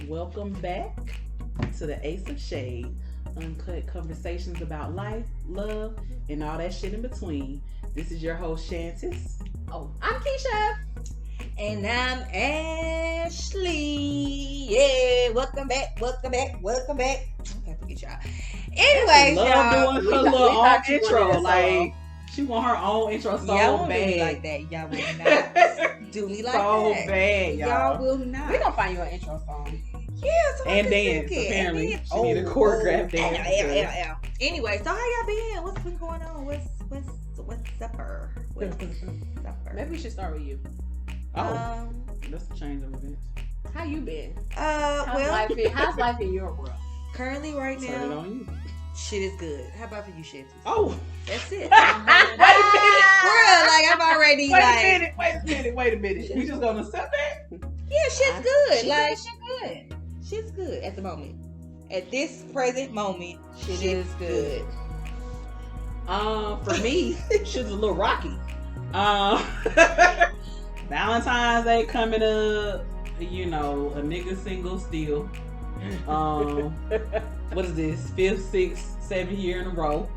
Welcome back to the Ace of Shade. Uncut conversations about life, love, and all that shit in between. This is your host, Shantis. Oh, I'm Keisha. And I'm Ashley. Yeah, welcome back. Okay, forget y'all. Anyways, love y'all. doing her little own intro. Like, she want her own intro so y'all won't bad. do me like that. Y'all will not do me like so that. bad, y'all. Will not. We're gonna find you an intro song. Yeah, so And dance, apparently. She need a choreographed dance. Yeah. Anyway, so how y'all been? What's been going on? What's supper? What's supper? Maybe we should start with you. Oh, that's a change of events. How you been? How's life in your world? currently right Turn it now, on you. shit is good. How about for you, Shantis? Oh, That's it. wait a minute. For real, like I'm already Wait a minute. We just gonna accept that? yeah, shit's good. She Like shit good. shit's good at the moment. At this present moment, Shit shit's is good. For me, shit's a little rocky. Valentine's Day coming up. You know, a nigga single still. What is this? 5th, 6th, 7th year in a row.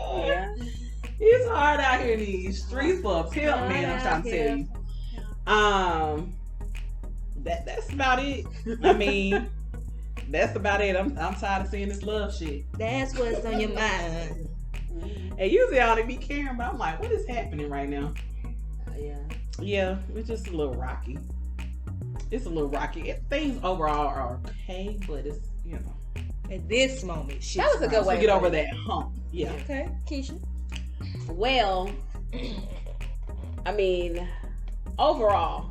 Yeah. It's hard out here in these streets for a pimp, man. I'm trying to tell you. That's about it. I mean, that's about it. I'm tired of seeing this love shit. that's what's on your mind. And usually I ought to be caring, but I'm like, what is happening right now? Yeah. Yeah, it's just a little rocky. It's a little rocky. Things overall are okay, but it's, you know. At this moment, shit. That was a good way To get over that hump. Yeah. Okay, Keisha. Well, I mean, overall,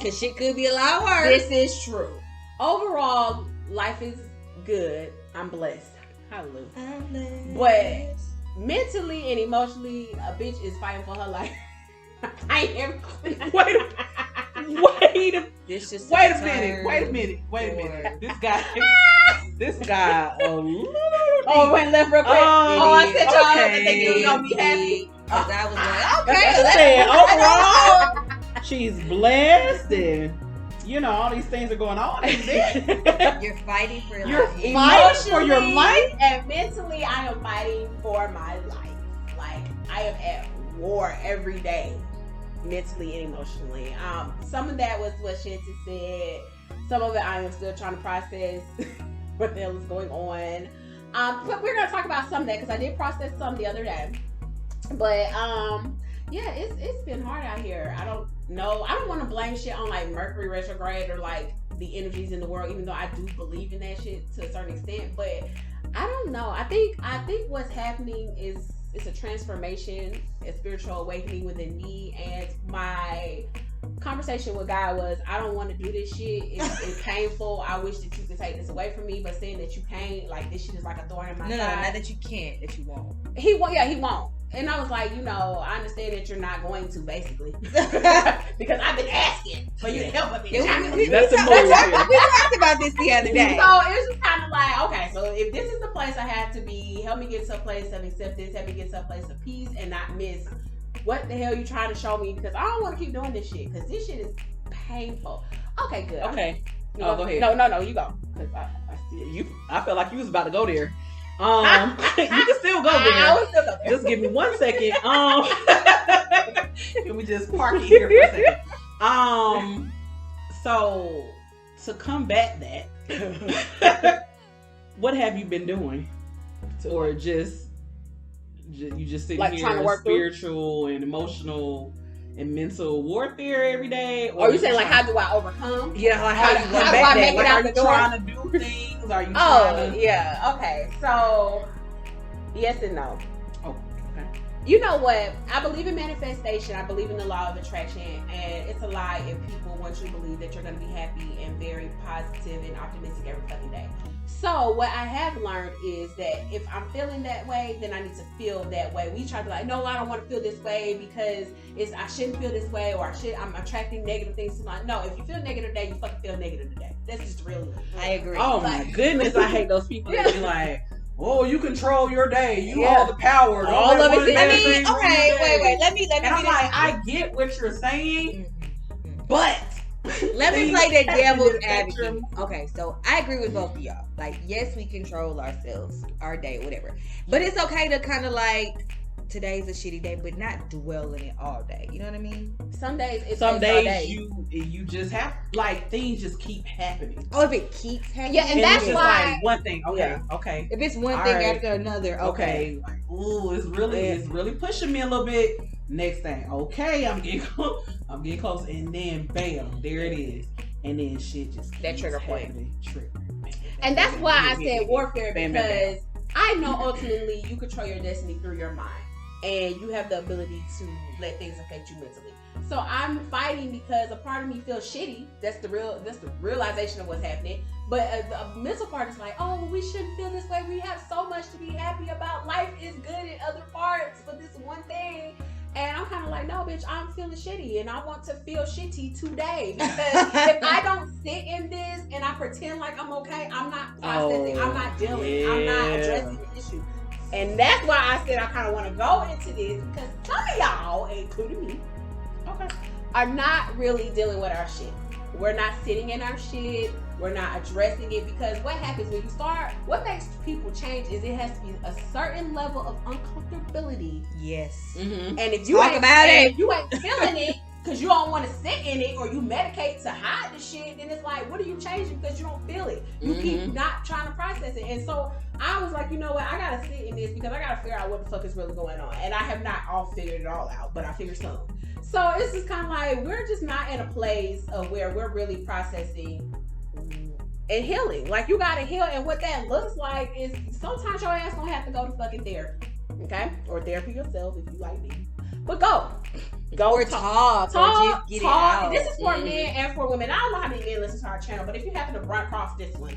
Cause shit could be a lot worse. this is true. Overall, life is good. I'm blessed. Hallelujah. But mentally and emotionally, a bitch is fighting for her life. I am. Wait a This just Wait a minute. This guy a little Oh, went left real quick. Oh, I said y'all okay. think you was gonna be happy. Cause I was like, That's okay. what I said. Overall, she's blessed, and you know all these things are going on. You're fighting for your You're life. fighting for your life. And mentally, I am fighting for my life. Like, I am at war every day, mentally and emotionally. Some of that was what Shanti said. Some of it I am still trying to process what the hell is going on. But we're gonna talk about some of that because I did process some the other day. But yeah, it's been hard out here. I don't know. I don't want to blame shit on like Mercury retrograde or like the energies in the world, even though I do believe in that shit to a certain extent. But I don't know. I think what's happening is it's a transformation, a spiritual awakening within me, and my conversation with God was, I don't want to do this shit. It's painful. I wish that you could take this away from me, but saying that you can't, like, this shit is like a thorn in my side. No, not that you can't, that you won't. He won't. And I was like, you know, I understand that you're not going to, basically, because I've been asking for you to help me. That's the move here. We talked about this the other day. So it was just kind of like, okay, so if this is the place I have to be, help me get to a place of acceptance, help me get to a place of peace, and not miss what the hell you trying to show me, because I don't want to keep doing this shit, because this shit is painful. Okay, good. Okay. No, go ahead. No, you go. Cause I I felt like you was about to go there. You can still go there. I was still go there. Just give me 1 second. Can we just park it here for a second? So to combat that, what have you been doing? Or just you just sitting Like here trying to work through? spiritual and emotional and mental warfare every day? Or you saying like, how do I overcome? Yeah, like how you How went do back I there? make it Like, out are the you door? trying to do things? Are you Oh, trying to... yeah. Okay. So, yes and no. Oh, okay. You know what? I believe in manifestation. I believe in the law of attraction. And it's a lie if people want you to believe that you're going to be happy and very positive and optimistic every fucking day. So what I have learned is that if I'm feeling that way, then I need to feel that way. We try to be like, no, I don't want to feel this way because I shouldn't feel this way, or I'm attracting negative things to my... No, if you feel negative today, you fucking feel negative today. That's just real. I agree. Oh my goodness, I hate those people that be like, oh, you control your day. You all the power. Don't All let of one it's... bad I mean, thing ruin okay, your day. wait. Let me And I'm get like, I get what you're saying, But let me play that devil's Please, advocate. Okay, so I agree with both of y'all. Like, yes, we control ourselves, our day, whatever. But it's okay to kind of like, today's a shitty day, but not dwell in it all day. You know what I mean? Some days you just have like things just keep happening. Oh, if it keeps happening, Yeah, and that's it's just why- like one thing. Okay, Yeah. okay, if it's one All thing right. after another, okay. Like, ooh, it's really pushing me a little bit. Next thing, okay, I'm getting close, and then bam, there it is, and then shit just That keeps trigger point. happening. And that's why I said warfare, Bam, bam, bam. because I know ultimately you control your destiny through your mind, and you have the ability to let things affect you mentally. So I'm fighting because a part of me feels shitty. That's the realization of what's happening. But the mental part is like, oh, well, we shouldn't feel this way. We have so much to be happy about. Life is good in other parts, but this one thing. And I'm kind of like, no, bitch, I'm feeling shitty, and I want to feel shitty today. Because if I don't sit in this and I pretend like I'm okay, I'm not processing, I'm not dealing, I'm not addressing the issue. And that's why I said I kind of want to go into this, because some of y'all, including me, are not really dealing with our shit. We're not sitting in our shit. We're not addressing it, because what happens when you start, what makes people change is it has to be a certain level of uncomfortability. Yes. Mm-hmm. And if you Talk ain't, about it. if you ain't feeling it because you don't want to sit in it, or you medicate to hide the shit, then it's like, what are you changing because you don't feel it? You keep not trying to process it. And so I was like, you know what, I gotta sit in this because I gotta figure out what the fuck is really going on. And I have not all figured it all out, but I figured some. So it's just kind of like, we're just not in a place of where we're really processing and healing. Like, you gotta heal, and what that looks like is sometimes your ass gonna have to go to fucking therapy, okay, or therapy yourself if you like me. But go Or talk, or just get it out. This is for men and for women. I don't know how many men listen to our channel, but if you happen to run across this one,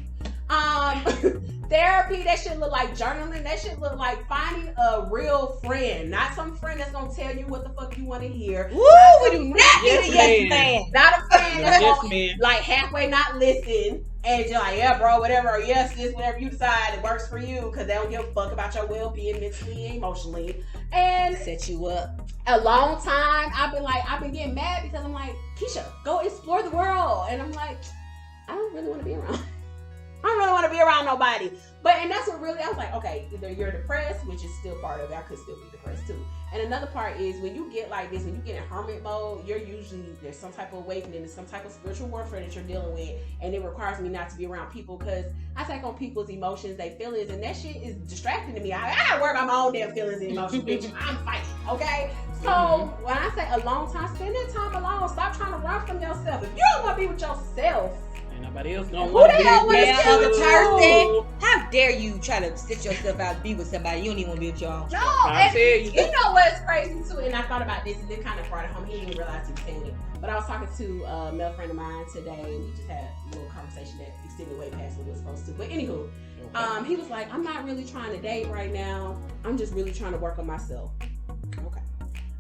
therapy, that shit look like journaling. That shit look like finding a real friend, not some friend that's gonna tell you what the fuck you want to hear. Woo, we do not need a yes man. Not a friend that's Yes, gonna man. like halfway not listen, and you're like, yeah, bro, whatever, or yes, this, whatever you decide, it works for you, because they don't give a fuck about your well-being mentally and emotionally. And Set you up. a long time, I've been getting mad because I'm like, Keisha, go explore the world, and I'm like, I don't really want to be around. I don't really want to be around nobody. And that's what really, I was like, okay, either you're depressed, which is still part of it. I could still be depressed too. And another part is when you get like this, when you get in hermit mode, there's some type of awakening, there's some type of spiritual warfare that you're dealing with. And it requires me not to be around people, because I take on people's emotions, their feelings, and that shit is distracting to me. I gotta worry about my own damn feelings and emotions, bitch. I'm fighting, okay? So when I say a long time, spend that time alone. Stop trying to run from yourself. If you don't want to be with yourself, Nobody else gonna who want the to be hell with wants the to? person? How dare you try to sit yourself out, be with somebody you don't even want to be with y'all? No, I and tell you. you know what's crazy too, and I thought about this, and it kind of brought it home. He didn't even realize he was saying it, but I was talking to a male friend of mine today, and we just had a little conversation that extended way past what we were supposed to. But anywho, he was like, I'm not really trying to date right now. I'm just really trying to work on myself. Okay.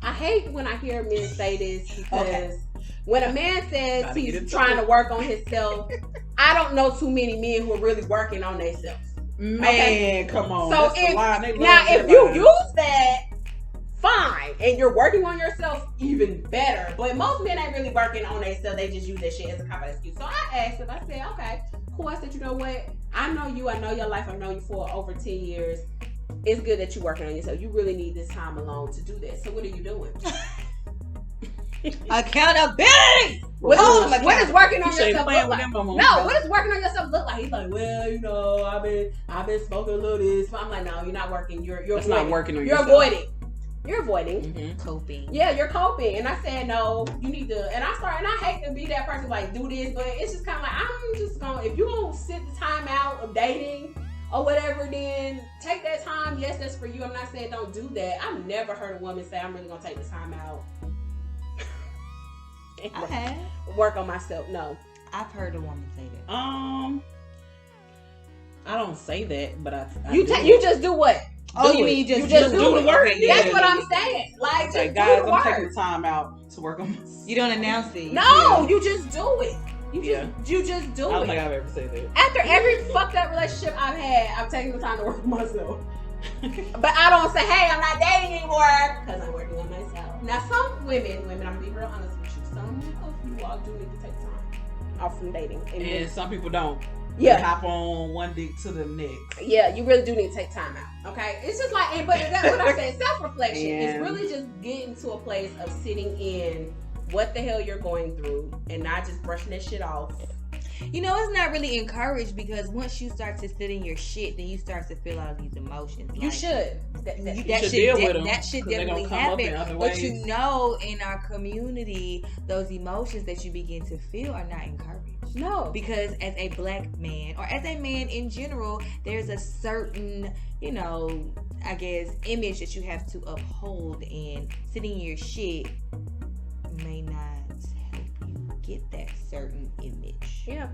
I hate when I hear men say this, because when a man says he's trying to work on himself, I don't know too many men who are really working on themselves. Man, come on. So if you use that, fine, and you're working on yourself, even better. But most men ain't really working on themselves. They just use that shit as a cop out excuse. So I asked him, I said, okay, cool. I said, you know what? I know you. I know your life. I've known you for over 10 years. It's good that you're working on yourself. You really need this time alone to do that. So what are you doing? Accountability. What is working on yourself look like? No, What does working on yourself look like? He's like, well, you know, I've been smoking a little this. I'm like, no, you're not working. You're That's avoiding. not working on You're yourself. avoiding. You're avoiding. Mm-hmm. Coping. Yeah, you're coping. And I said, no, you need to. And I hate to be that person like do this, but it's just kind of like, I'm just gonna, if you don't sit the time out of dating or whatever, then take that time. Yes, that's for you. I'm not saying don't do that. I've never heard a woman say, I'm really gonna take this time out. Work on myself. No. I've heard a woman say that. I don't say that, but I You do. you just do what? Oh, Do you it. mean just do the work? Okay, That's yeah. what I'm saying. Like, just Like, do guys, the I'm taking work. the time out to work on myself. You don't announce it. No, you just do it. You just I do don't it. think I've ever said that. After every fucked up relationship I've had, I'm taking the time to work on myself. But I don't say, hey, I'm not dating anymore, because I'm working on myself. Now, some women, I'm gonna be real honest with you. Some of you all do need to take time off from dating, and some people don't. Yeah, they hop on one dick to the next. Yeah, you really do need to take time out. Okay, it's just like, but that's what I said. Self-reflection is really just getting to a place of sitting in what the hell you're going through and not just brushing that shit off. You know, it's not really encouraged because once you start to sit in your shit, then you start to feel all these emotions. You should. That should definitely happen. But ways. you know, in our community, those emotions that you begin to feel are not encouraged. No. Because as a black man, or as a man in general, there's a certain, you know, I guess, image that you have to uphold, and sitting in your shit may not help you get that certain image. Yeah.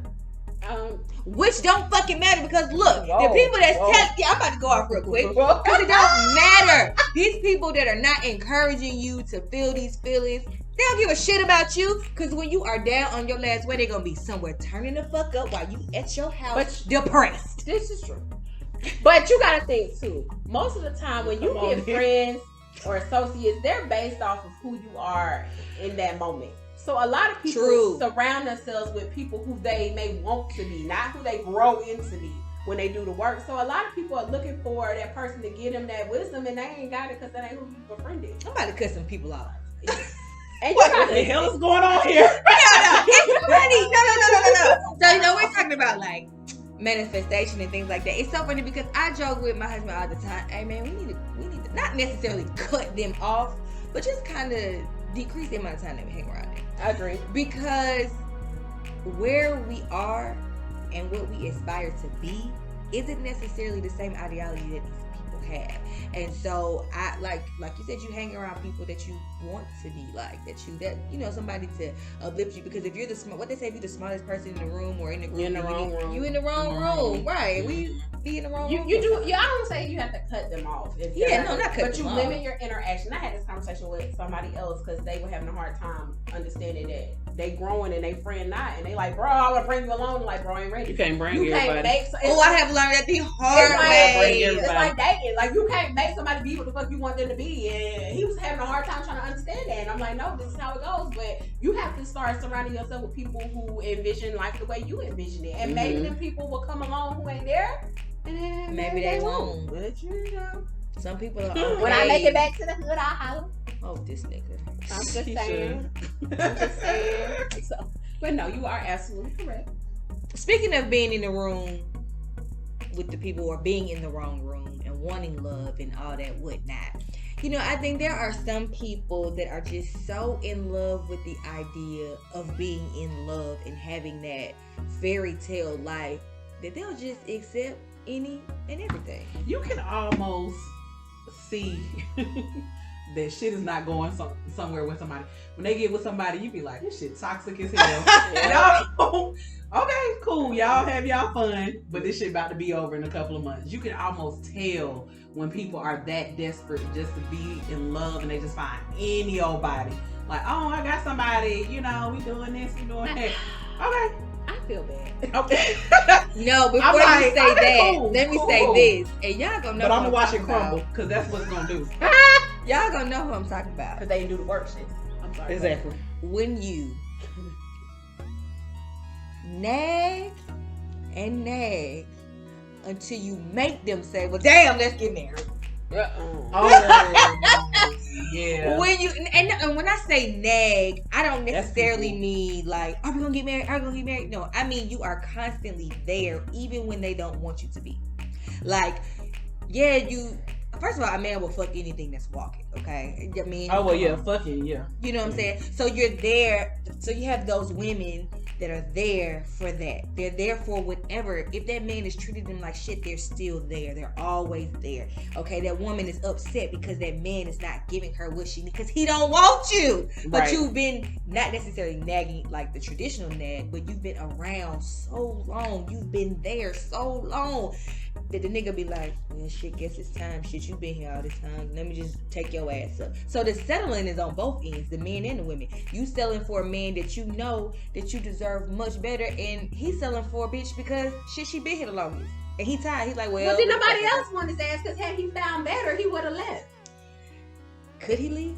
Which don't fucking matter because look, the people that's I'm about to go off real quick because it don't matter. These people that are not encouraging you to feel these feelings, they don't give a shit about you because when you are down on your last way, they're gonna be somewhere turning the fuck up while you at your house depressed. This is true. But you gotta think too. Most of the time when you get friends or associates, they're based off of who you are in that moment. So a lot of people surround themselves with people who they may want to be, not who they grow into be when they do the work. So a lot of people are looking for that person to give them that wisdom, and they ain't got it because that ain't who you befriended. I'm about to cut some people off. What the hell is going on here? It's funny. No. So you know we're talking about like manifestation and things like that. It's so funny because I joke with my husband all the time. Hey man, we need to not necessarily cut them off, but just kind of decrease the amount of time that we hang around them. I agree. Because where we are and what we aspire to be isn't necessarily the same ideology that these people have. And so I like you said, you hang around people that you want to be like, that you know, somebody to uplift you. Because if you're what they say, if you're the smartest person in the room or in the group, you're in the wrong room. You in the wrong room, right? We be in the wrong room. You do. I don't say you have to cut them off. Not cut them off. But you limit your interaction. I had this conversation with somebody else because they were having a hard time understanding that they growing and they friend not, and they like, bro, I want to bring you along. Like, bro, I ain't ready. You can't bring everybody. I have learned that the hard way. It's like dating. Like, you can't make somebody be what the fuck you want them to be. And he was having a hard time trying to understand that. And I'm like, no, this is how it goes. But you have to start surrounding yourself with people who envision like the way you envision it. And maybe them people will come along who ain't there. And then maybe they won't. But you know, some people are okay. When I make it back to the hood, I'll holler. Oh, this nigga. I'm just saying. I'm just saying. So, but no, you are absolutely correct. Speaking of being in the room with the people, or being in the wrong room and wanting love and all that whatnot, you know, I think there are some people that are just so in love with the idea of being in love and having that fairy tale life that they'll just accept any and everything. You can almost see that shit is not going somewhere with somebody. When they get with somebody, you be like, this shit toxic as hell. Y'all, okay, cool. Y'all have y'all fun, but this shit about to be over in a couple of months. You can almost tell when people are that desperate just to be in love and they just find any old body. Like, oh, I got somebody, you know, we doing this, we doing that. Okay. I feel bad. Okay. No, before you say that, let me say this. And y'all gonna know. But I'm gonna watch it crumble because that's what it's gonna do. Y'all gonna know who I'm talking about. Because they didn't do the work shit. I'm sorry. Exactly. When you nag and nag until you make them say, well, damn, let's get married. Oh, yeah. When you and when I say nag, I don't necessarily mean like, are we gonna get married? Are we gonna get married? No, I mean you are constantly there, even when they don't want you to be. Like, yeah, you. First of all, a man will fuck anything that's walking. Okay, I mean. Oh well, yeah, fucking yeah. You know what I'm saying? So you're there. So you have those women that are there for that. They're there for whatever. If that man is treating them like shit, they're still there. They're always there. Okay, that woman is upset because that man is not giving her what she needs because he don't want you. But Right. You've been not necessarily nagging like the traditional nag, but you've been around so long. You've been there so long that the nigga be like, well, shit, guess it's time. Shit, you been here all this time. Let me just take your ass up. So the settling is on both ends, the men and the women. You selling for a man that you know that you deserve much better, and he's selling for a bitch because shit, she been here the longest. And he tired. He's like, well, did nobody else want his ass? Because had he found better, he would have left. Could he leave?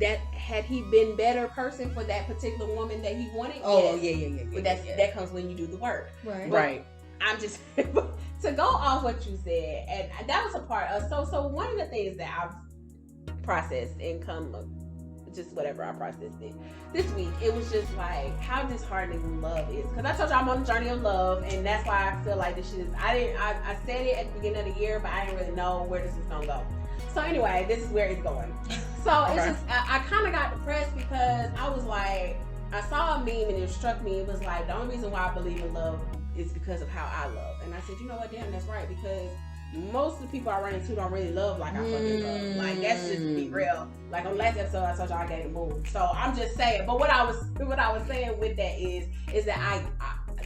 that had he been better person for that particular woman that he wanted? Oh, yes. yeah. But that comes when you do the work. Right. But Right. I'm just to go off what you said, and that was a part of so one of the things that I've processed and just whatever I processed it this week, it was just like how disheartening love is. Because I told you I'm on the journey of love, and that's why I feel like this shit is. I said it at the beginning of the year, but I didn't really know where this was gonna go. So anyway, this is where it's going. So it's just I kind of got depressed because I was like, I saw a meme and it struck me. It was like, the only reason why I believe in love is because of how I love. And I said, you know what, damn, that's right, because most of the people I run into don't really love like I fucking love. Like, that's just to be real. Like, on the last episode, I told y'all I gave a move. So I'm just saying. But what I was saying with that is that I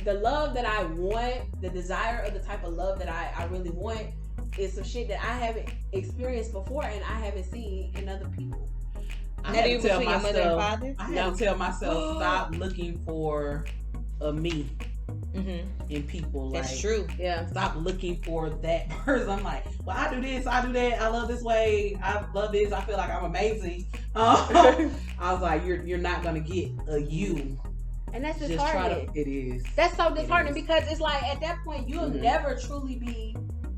the love that I want, the desire of the type of love that I really want is some shit that I haven't experienced before and I haven't seen in other people. I had to tell myself, mother and father? I had to tell myself, stop looking for a me in people. That's like, true. Yeah. Stop looking for that person. I'm like, well, I do this, I do that, I love this way, I love this, I feel like I'm amazing. I was like, you're not gonna get a you. And that's Just disheartening. it is. That's so disheartening because it's like at that point you'll never truly be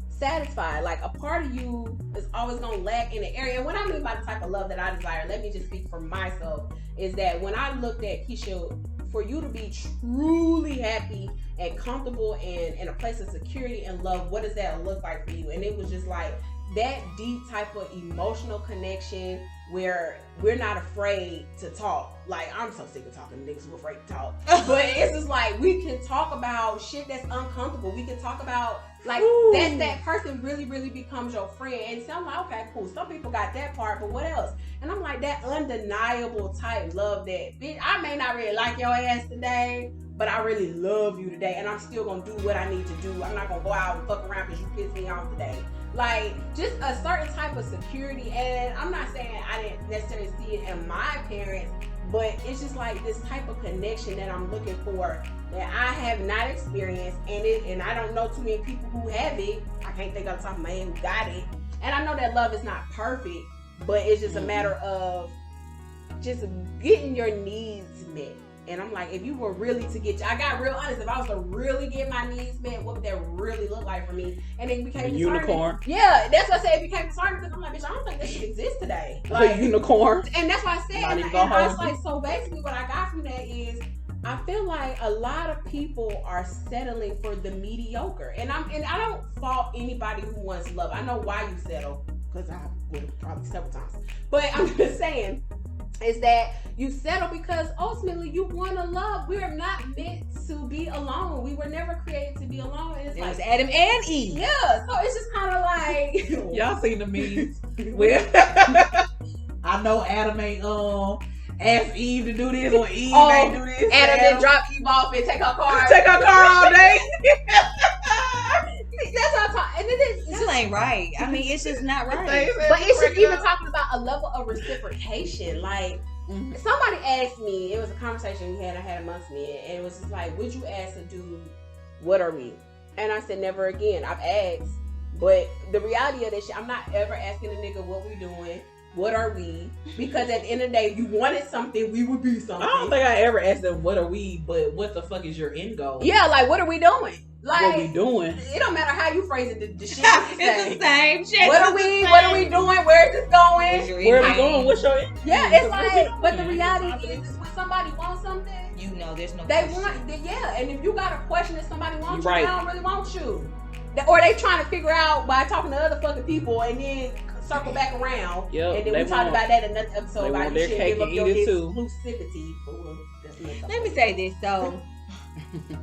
satisfied. Like, a part of you is always gonna lack in the area. And what I mean by the type of love that I desire, let me just speak for myself, is that when I looked at Keisha, for you to be truly happy and comfortable and in a place of security and love, what does that look like for you? And it was just like that deep type of emotional connection where we're not afraid to talk. Like, I'm so sick of talking to niggas who are afraid to talk. But it's just like, we can talk about shit that's uncomfortable. We can talk about, like, that person really, really becomes your friend. And so I'm like, okay, cool. Some people got that part, but what else? And I'm like, that undeniable type love that, bitch, I may not really like your ass today, but I really love you today. And I'm still going to do what I need to do. I'm not going to go out and fuck around because you pissed me off today. Like, just a certain type of security. And I'm not saying I didn't necessarily see it in my parents, but it's just like this type of connection that I'm looking for that I have not experienced, and I don't know too many people who have it. I can't think off the top of my head who got it. And I know that love is not perfect, but it's just a matter of just getting your needs met. And I'm like, if you were really to get, I got real honest, if I was to really get my needs met, what would that really look like for me? And it became a unicorn. Yeah, that's what I said. It became disheartening because I'm like, bitch, I don't think this should exist today. Like, a unicorn. And that's why I said, and I was like, so basically what I got from that is, I feel like a lot of people are settling for the mediocre. And I don't fault anybody who wants love. I know why you settle, because I would probably several times. But I'm just saying, is that you settle because ultimately you want to love. We are not meant to be alone. We were never created to be alone. And it's It like was Adam and Eve. Yeah, so it's just kind of like y'all seen the memes where I know Adam ain't ask Eve to do this, or Eve ain't do this. Adam then drop Eve off and take her car. Take her car all day. That's what I'm talking. And it This ain't right. I mean, it's just not right. But it's just even talking about a level of reciprocation. Like, somebody asked me, it was a conversation I had amongst me, and it was just like, would you ask a dude, what are we? And I said, never again. I've asked, but the reality of this shit, I'm not ever asking a nigga what we doing. What are we? Because at the end of the day, you wanted something, we would be something. I don't think I ever asked them, what are we? But what the fuck is your end goal? Yeah, like, what are we doing? Like, what we doing? It don't matter how you phrase it. The shit It's the same shit. What are we? What are we doing? Where is this going? Where are we going? What's your end? Yeah, it's like, but the reality is when somebody wants something, you know, there's no. They want, yeah. And if you got a question that somebody wants you, right. They don't really want you, or they trying to figure out by talking to other fucking people and then circle back around. Yep, and then we talked about that in another episode about you should give up your exclusivity. Let me say this though.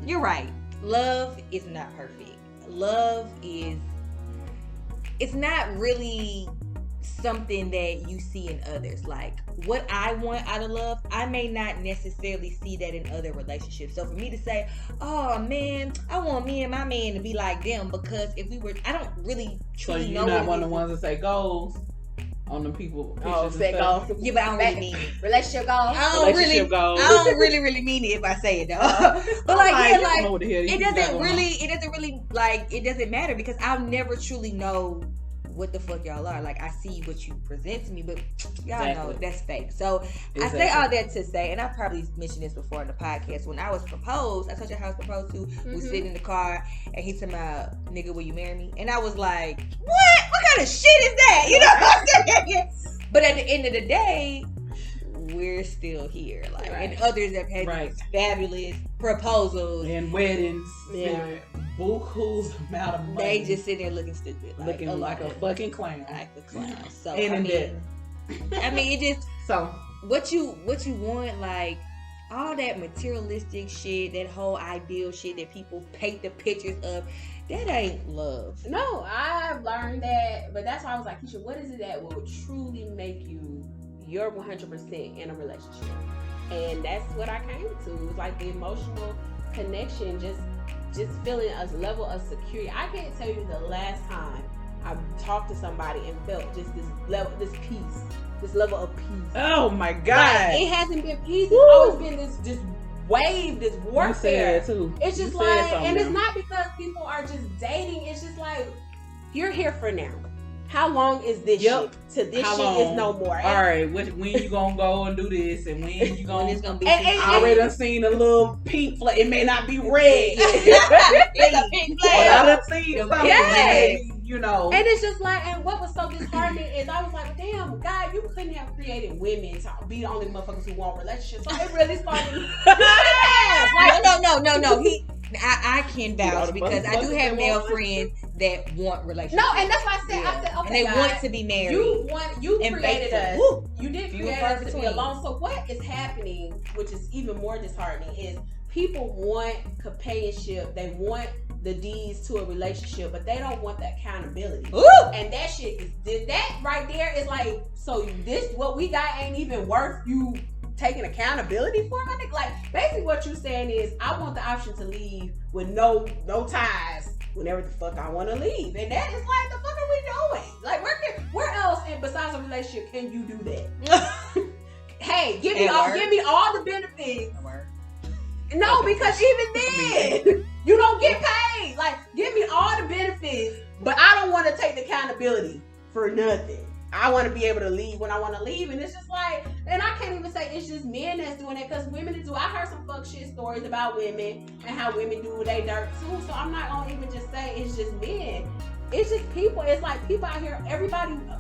You're right. Love is not perfect. Love is, it's not really something that you see in others. Like, what I want out of love, I may not necessarily see that in other relationships. So for me to say, oh man, I want me and my man to be like them, because if we were, I don't really truly know. So you're not one of the ones that say goals on the people. Say goals. Yeah, but I don't really mean it. Relationship goals. I don't really mean it if I say it though. But like, yeah, like it doesn't really like, it doesn't really, like, it doesn't matter because I'll never truly know what the fuck y'all are. Like, I see what you present to me, but y'all know that's fake. So I say all that to say, and I probably mentioned this before in the podcast, when I was proposed, I told you how I was proposed to, we sit in the car, and he said, nigga, will you marry me? And I was like, what kind of shit is that? You know what I'm saying? But at the end of the day, we're still here. Like, and others have had these fabulous proposals and weddings. Yeah. Buku's amount of money. They just sit there looking stupid. Looking like a fucking clown. Like a clown. So, and I mean, it just... So... What you want, like, all that materialistic shit, that whole ideal shit that people paint the pictures of, that ain't love. No, I've learned that, but that's why I was like, Keisha, what is it that will truly make you your 100% in a relationship? And that's what I came to. It was like the emotional connection, just feeling a level of security. I can't tell you the last time I talked to somebody and felt just this level, this peace, this level of peace. Oh my God! Like, it hasn't been peace. It's always been this wave, this warfare. You said it too. It's just like, and it's not because people are just dating. It's just like, you're here for now. How long is this shit? To this shit is no more. All right, when you gonna go and do this, and when you gonna? When it's gonna be? I already done seen a little pink flag. It may not be red. It's a pink flag. I done seen something. Yes. You know. And it's just like, and what was so disheartening is I was like, damn, God, you couldn't have created women to be the only motherfuckers who want relationships. So it really started. No. I can vouch because I do have male friends that want relationships. No, and that's why I said, okay, and they guys, want to be married. You created us. Woo. You did create us to be alone. So what is happening, which is even more disheartening, is people want companionship. They want the D's to a relationship, but they don't want that accountability. Ooh. And that shit is that right there is like, so this what we got ain't even worth you taking accountability for, my nigga. Like, basically what you saying is, I want the option to leave with no ties whenever the fuck I want to leave, and that is like, the fuck are we doing? Like, where else, and besides a relationship, can you do that? Hey, give me all the benefits. No, because even then, you don't get paid. Like, give me all the benefits, but I don't want to take the accountability for nothing. I want to be able to leave when I want to leave. And it's just like, and I can't even say it's just men that's doing it, because women do. I heard some fuck shit stories about women and how women do they dirt too. So I'm not going to even just say it's just men. It's just people. It's like people out here,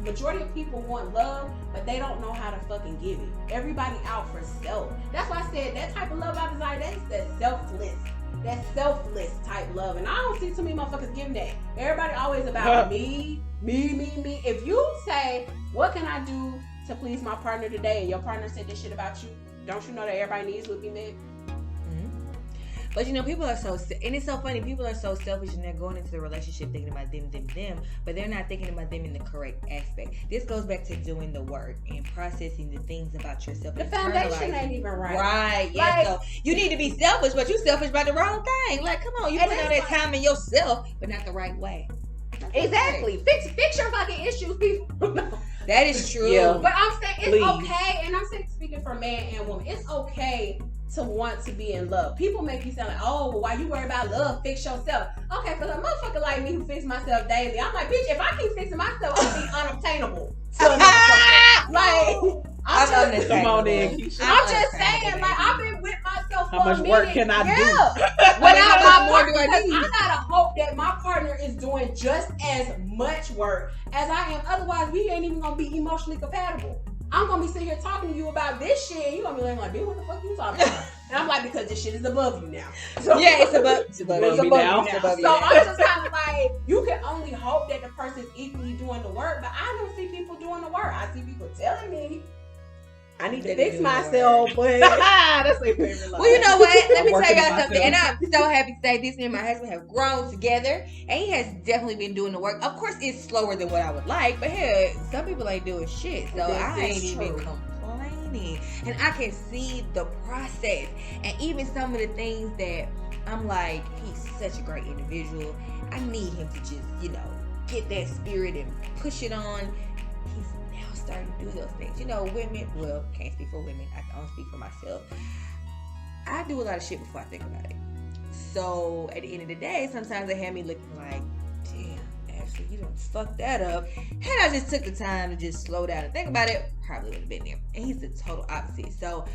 majority of people want love, but they don't know how to fucking give it. Everybody out for self. That's why I said that type of love I desire, that's that selfless. That selfless type love. And I don't see too many motherfuckers giving that. Everybody always about me. If you say, what can I do to please my partner today, and your partner said this shit about you, don't you know that everybody needs would be met? But you know, people are so, and it's so funny, people are so selfish and they're going into the relationship thinking about them, but they're not thinking about them in the correct aspect. This goes back to doing the work and processing the things about yourself. The foundation ain't even right. Right, yeah. Like, so you need to be selfish, but you selfish about the wrong thing. Like, come on, you put all that time in yourself, but not the right way. Exactly. Fix your fucking issues, people. That is true. Yeah. But I'm saying it's okay, and I'm saying, speaking for man and woman, it's okay to want to be in love. People make you sound like, oh, well, why you worry about love? Fix yourself. Okay, for a motherfucker like me who fix myself daily, I'm like, bitch, if I keep fixing myself, I'll be unobtainable. Like, I'm just saying, like, I've been with myself for a minute. How much work can I do? Without my more do I need? I gotta hope that my partner is doing just as much work as I am. Otherwise, we ain't even gonna be emotionally compatible. I'm gonna be sitting here talking to you about this shit, and you gonna be like, bitch, what the fuck you talking about? And I'm like, because this shit is above you now. So, yeah, it's above me now. So I'm just kind of like, you can only hope that the person's equally doing the work, but I don't see people doing the work. I see people telling me I need to fix myself, but that's their favorite line. Well, you know what? Let me tell y'all something. And I'm so happy to say this. Me and my husband have grown together, and he has definitely been doing the work. Of course, it's slower than what I would like, but hey, some people ain't doing shit, so I ain't even complaining. And I can see the process, and even some of the things that I'm like, he's such a great individual. I need him to just, get that spirit and push it on. Starting to do those things. Women, well, can't speak for women. I can only speak for myself. I do a lot of shit before I think about it. So at the end of the day, sometimes they have me looking like, damn, shit, you done fucked that up. Had I just took the time to just slow down and think about it, probably would have been there. And he's the total opposite. So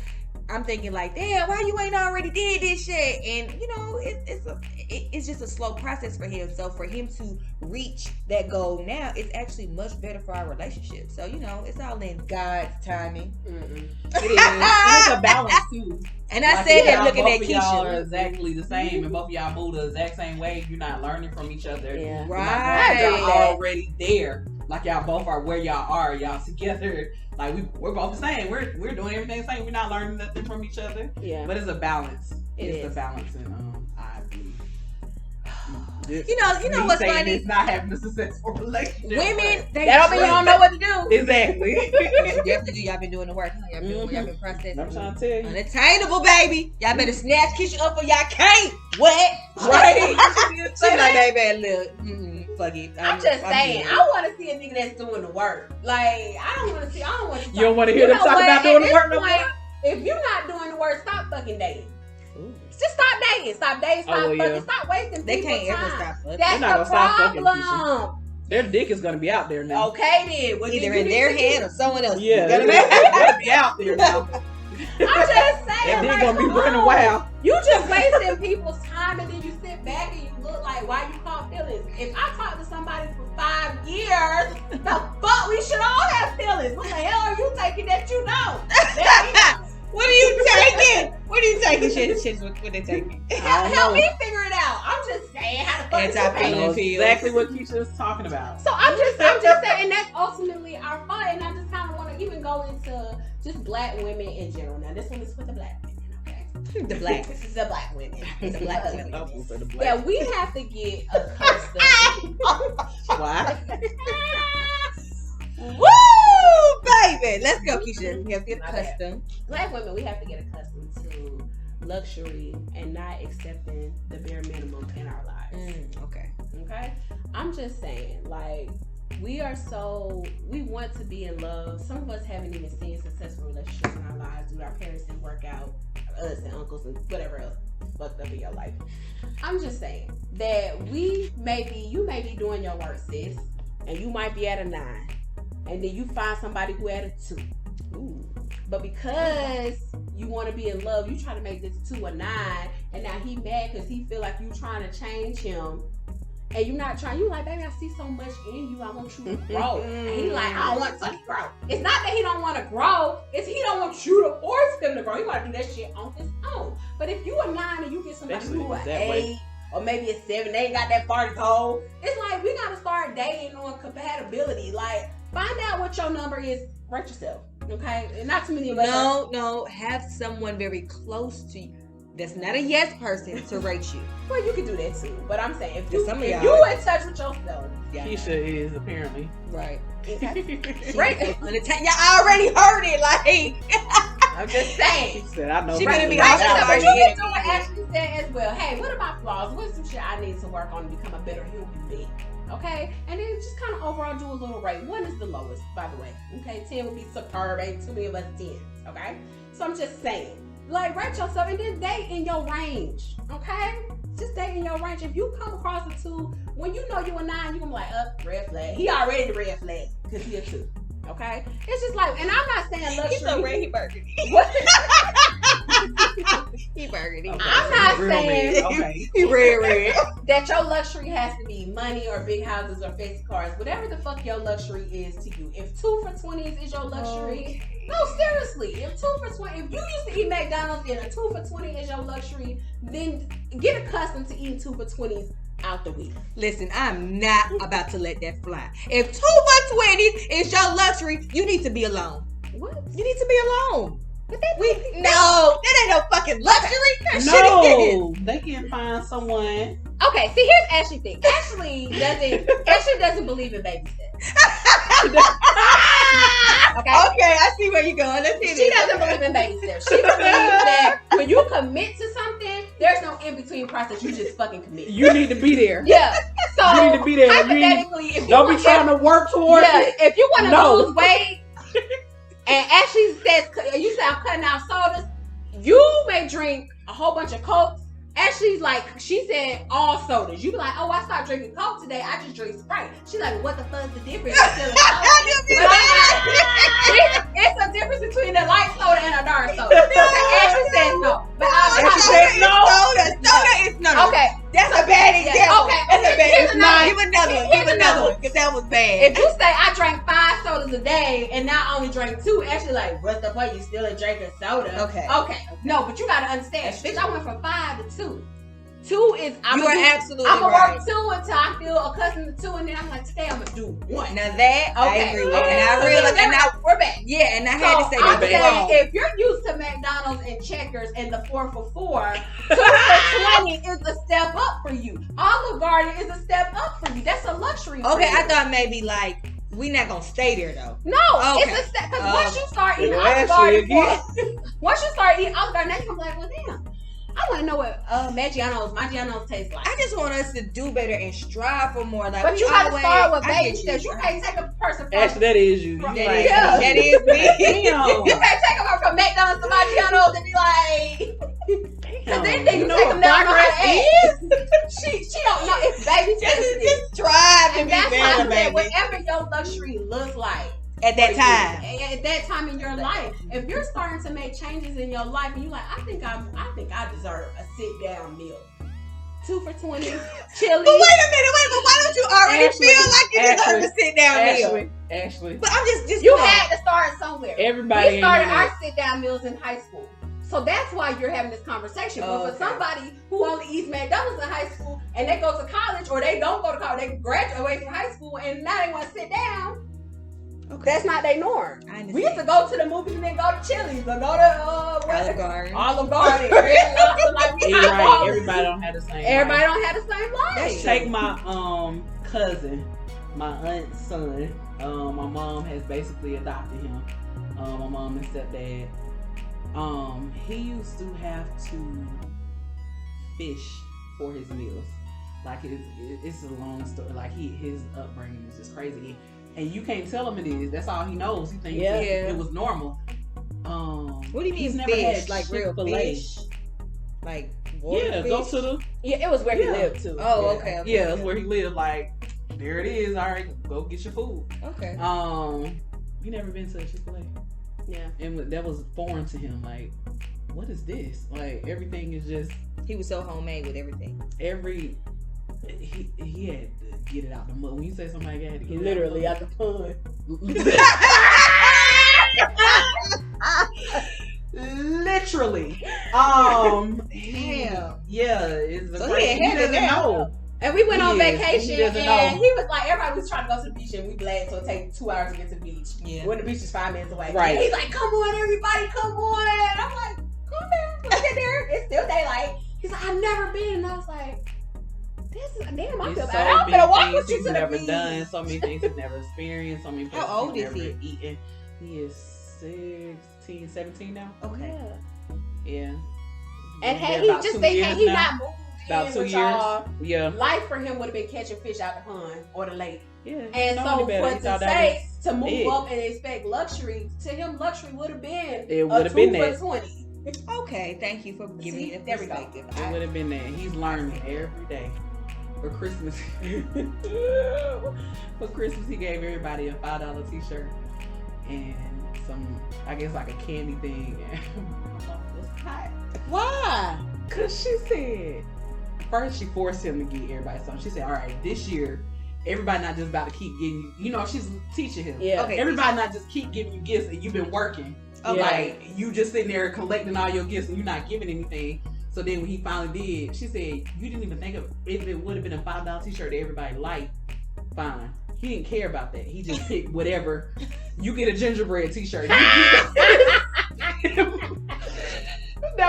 I'm thinking like, damn, why you ain't already did this shit? And you know, it's just a slow process for him. So for him to reach that goal now, it's actually much better for our relationship. So you know, it's all in God's timing. It is. And it's a balance too. And I said that looking at both of y'all are Keisha. exactly the same, and both of y'all move the exact same way. You're not learning from each other. Yeah. Right. Y'all already there. Like y'all both are where y'all are. Y'all together. Like we're both the same. We're doing everything the same. We're not learning nothing from each other. Yeah. But it's a balance. It It's is. a balance, and I believe. You know what's funny? It's not having a successful relationship. Women, they That don't mean you don't know what to do. Exactly. You definitely do. Y'all been doing the work. Y'all been processing. I'm trying to tell you. Unattainable, baby. Y'all better snatch Keisha up or y'all can't. What? Right. She like, baby, look. Fuck it. I'm just saying, I want to see a nigga that's doing the work. Like, I don't want to. You don't want to hear them talk about doing the work no more? If you're not doing the work, stop fucking dating. Just stop dating. Stop dating. Stop fucking. Yeah. Stop wasting They people's can't ever time. stop fucking. That's They're not the gonna stop fucking, problem. Their dick is gonna be out there now. Okay then. Well, Either then in you their need to hand or someone else. Yeah, You it's gotta gonna be out there now. I'm just saying. And like, they're gonna be come running on. wild. You just wasting people's time, and then you sit back and you look like, why you call feelings? If I talk to somebody for 5 years, the fuck, we should all have feelings. What the hell are you taking that you don't? What are you taking? What are you taking? Shit, what they taking? Help me figure it out. I'm just saying, how the fuck is Anti-feeling you I know feels. exactly what Keisha is talking about. So I'm just saying that's ultimately our fight, and I just kind of want to even go into just black women in general. Now this one is for the black women, okay? The black. This is the black women. The black women. For the black. Yeah, we have to get accustomed. Why? Woo, baby. Let's go, Keisha. We have to get My bad. accustomed. Black women, we have to get accustomed to luxury and not accepting the bare minimum in our lives. Okay. Okay? I'm just saying, like, we want to be in love. Some of us haven't even seen successful relationships in our lives due to our parents didn't work out, us and uncles and whatever else fucked up in your life. I'm just saying that you may be doing your work, sis, and you might be at a 9. And then you find somebody who at a 2. Ooh. But because you want to be in love, you try to make this 2 a 9, and now he mad because he feel like you trying to change him, and you not trying. You like, baby, I see so much in you. I want you to grow. And he like, I don't want to grow. It's not that he don't want to grow. It's he don't want you to force him to grow. He want to do that shit on his own. But if you a 9 and you get somebody Especially who an that 8 way. or maybe a 7, they ain't got that party code. It's like we gotta start dating on compatibility. Like, find out what your number is. Rate yourself, okay? And not too many of us. No. Have someone very close to you that's not a yes person to rate you. Well, you can do that too. But I'm saying, if you Some of if y'all- you in touch with yourself, Yeah. Keisha is apparently. Right. okay? Right. Y'all already heard it. Like, I'm just saying. She said, I know. She right gonna be now. like, Right, "I'm but sorry, you yeah, can do what yeah." Ashley said as well. Hey, what are my flaws? What's some shit I need to work on to become a better human being? Okay? And then just kind of overall do a little rate. 1 is the lowest, by the way. Okay? 10 would be superb. Ain't too many of us 10s. Okay? So I'm just saying. Like, rate yourself and then date in your range. Okay? Just date in your range. If you come across a 2, when you know you a 9, you're gonna be like, red flag. He already the red flag. Because he a 2. Okay? It's just like, and I'm not saying luxury. He's so red, he burgundy. What? He burgundy. Okay, I'm not real saying- big. Okay. He red. that your luxury has to be money or big houses or fancy cars, whatever the fuck your luxury is to you. If 2 for $20s is your luxury, no, seriously. If 2 for 20, if you used to eat McDonald's and a 2 for 20 is your luxury, then get accustomed to eating 2 for 20s out the week. Listen, I'm not about to let that fly. If 2 for 20 is your luxury, you need to be alone. What? You need to be alone. But that That ain't no fucking luxury. That shit is- No, they can find someone. Okay, see, here's Ashley thing. Ashley doesn't believe in babysitting. Okay. Okay, I see where you're going. Let's hear She this. doesn't believe in babysitters. She believes that when you commit to something, there's no in between process. You just fucking commit. You need to be there. Yeah. So You need to be there. You hypothetically, if you Don't be want- trying to work towards yeah, it. if you want to No. lose weight, and Ashley says, you say I'm cutting out sodas, you may drink a whole bunch of Cokes Ashley's like, she said all sodas. You be like, oh, I stopped drinking Coke today. I just drink Sprite. She's like, what the fuck's the difference? It's a difference between a light soda and a dark soda. Ashley says no. But Ashley says no. Soda is no. Okay. That's a bad example. Okay. That's a bad example. Give another one. Give another one. Because that was bad. If you say I drank 5 sodas a day and now I only drank 2, Ashley like, what's the point? You still drinking soda. Okay. No, but you gotta understand. Bitch, I went from 5 to 2. 2 is you are absolutely I'm gonna right. work 2 until I feel accustomed to 2, and then I'm like, today I'm gonna do 1. Now that I agree with, and I realized, and now we're back. Yeah, and I had to say I'm that. saying if you're used to McDonald's and Checkers and the 4 for $4, 2 for $20 is a step up for you. Olive Garden is a step up for you. That's a luxury. Okay, I thought maybe like we not gonna stay there though. No, okay. It's a step because once you start eating Olive Garden, once you start eating Olive Garden, then you're like, well, damn. I want to know what Maggiano's taste like. I just want us to do better and strive for more. Like, but you got to start with baby steps. You can't take a person from... Actually, that is you. That is me. You can't take them from McDonald's to Maggiano's and be like... Because then they take them down on her ass. She don't know. It's baby steps. Just strive and be better, baby. Whatever your luxury looks like. At that time. At that time in your life. If you're starting to make changes in your life and you're like, I think I deserve a sit-down meal. 2 for $20, chili. But wait a minute, but why don't you already feel like you deserve a sit-down meal? Actually. But I'm just you had to start somewhere. Everybody we started our sit-down meals in high school. So that's why you're having this conversation. But for somebody who only eats McDonald's in high school and they go to college or they don't go to college, they graduate from high school and now they want to sit down. Okay. That's not their norm. We used to go to the movies and then go to Chili's or go to Olive Garden. Olive Garden. Right. Everybody don't have the same. Everybody don't have the same life. Take my cousin, my aunt's son. My mom has basically adopted him. My mom and stepdad. He used to have to fish for his meals. Like it's a long story. Like his upbringing is just crazy. And you can't tell him it is. That's all he knows. He thinks it was normal. What do you mean never fish? had Like real fish? Like water fish? Go to the... Yeah, it was where he lived too. Oh, okay. Yeah, it's where he lived. Like, there it is. All right, go get your food. Okay. You never been to a Chick-fil-A? Yeah. And that was foreign to him. Like, what is this? Like, everything is just... He was so homemade with everything. He had to get it out the mud. When you say somebody had to get literally it out the pond. Literally. Damn. Yeah, it's so he doesn't know. And we went on vacation and he was like, everybody was trying to go to the beach and we glad, so it takes 2 hours to get to the beach. Yeah. When the beach is 5 minutes away. Right. And he's like, come on, everybody, come on. And I'm like, calm down. Let's get there. It's still daylight. He's like, I've never been. And I was like, damn, I feel bad. I'm gonna walk with you to the never beach. done, so many things he's never experienced, so many places How old he's is never eaten. He is 16, 17 now. Okay. Yeah. And had he just stayed, had he not moved about in 2 with years. y'all, Life for him would have been catching fish out the pond or the lake. Yeah. And so to move up and expect luxury, to him luxury would have been it would have been that. 20. Okay, thank you for giving me the perspective. It would have been that. He's learning every day. For Christmas, he gave everybody a $5 t-shirt and some, I guess like a candy thing. My mom was hot. Why? Cause she said, first she forced him to get everybody something. She said, all right, this year, everybody not just about to keep getting you, she's teaching him. Yeah. Okay. Everybody not just keep giving you gifts and you've been working. Okay. Like, you just sitting there collecting all your gifts and you're not giving anything. So then when he finally did, she said, you didn't even think of if it would have been a $5 t-shirt that everybody liked, fine. He didn't care about that. He just picked whatever. You get a gingerbread t-shirt. That